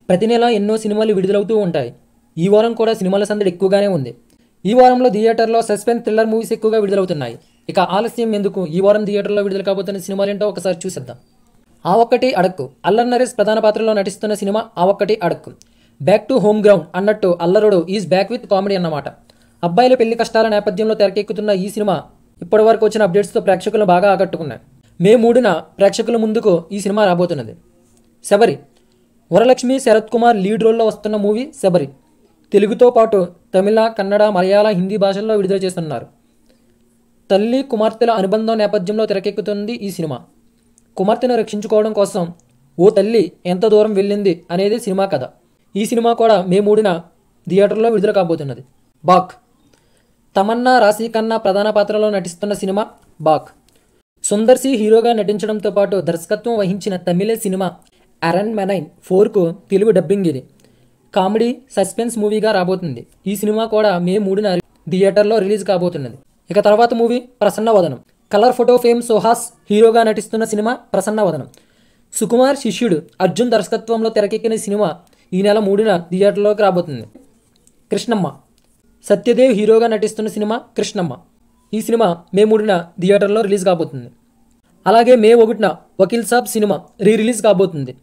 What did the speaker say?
ప్రతి నెల ఎన్నో సినిమాలు విడుదలవుతూ ఉంటాయి. ఈ వారం కూడా సినిమాల సందడి ఎక్కువగానే ఉంది. ఈ వారంలో థియేటర్లో సస్పెన్స్ థ్రిల్లర్ మూవీస్ ఎక్కువగా విడుదలవుతున్నాయి. ఇక ఆలస్యం ఎందుకు, ఈ వారం థియేటర్లో విడుదల కాబోతున్న సినిమాలేంటో ఒకసారి చూసేద్దాం. ఆ ఒక్కటి అడక్కు. అల్లరి నరేష్ ప్రధాన పాత్రలో నటిస్తున్న సినిమా ఆ ఒక్కటి అడక్కు. బ్యాక్ టు హోమ్ గ్రౌండ్ అన్నట్టు అల్లరుడు ఈజ్ బ్యాక్ విత్ కామెడీ అన్నమాట. అబ్బాయిల పెళ్లి కష్టాల నేపథ్యంలో తెరకెక్కుతున్న ఈ సినిమా ఇప్పటివరకు వచ్చిన అప్డేట్స్తో ప్రేక్షకులను బాగా ఆకట్టుకున్నాయి. మే 3న ప్రేక్షకుల ముందుకు ఈ సినిమా రాబోతున్నది. శబరి. వరలక్ష్మి శరత్ కుమార్ లీడ్ రోల్లో వస్తున్న మూవీ శబరి. తెలుగుతో పాటు తమిళ, కన్నడ, మలయాళ, హిందీ భాషల్లో విడుదల చేస్తున్నారు. తల్లి కుమార్తెల అనుబంధం నేపథ్యంలో తెరకెక్కుతుంది ఈ సినిమా. కుమార్తెను రక్షించుకోవడం కోసం ఓ తల్లి ఎంత దూరం వెళ్ళింది అనేది సినిమా కథ. ఈ సినిమా కూడా మే 3న థియేటర్లో విడుదల కాబోతున్నది. బాక్. తమన్నా, రాశి ఖన్నా ప్రధాన పాత్రలో నటిస్తున్న సినిమా బాక్. సుందర్సి హీరోగా నటించడంతో పాటు దర్శకత్వం వహించిన తమిళ సినిమా అరణ్మనైన్ 4కు తెలుగు డబ్బింగ్ ఇది. కామెడీ సస్పెన్స్ మూవీగా రాబోతుంది. ఈ సినిమా కూడా మే 3న థియేటర్లో రిలీజ్ కాబోతున్నది. ఇక తర్వాత మూవీ ప్రసన్నవదనం. కలర్ ఫోటో ఫేమ్ సుహాస్ హీరోగా నటిస్తున్న సినిమా ప్రసన్నవదనం. సుకుమార్ శిష్యుడు అర్జున్ దర్శకత్వంలో తెరకెక్కిన సినిమా ఈ నెల 3న థియేటర్లోకి రాబోతుంది. కృష్ణమ్మ. సత్యదేవ్ హీరోగా నటిస్తున్న సినిమా కృష్ణమ్మ. ఈ సినిమా మే 3న థియేటర్లో రిలీజ్ కాబోతుంది. అలాగే మే 1న వకీల్ సాబ్ సినిమా రిలీజ్ కాబోతుంది.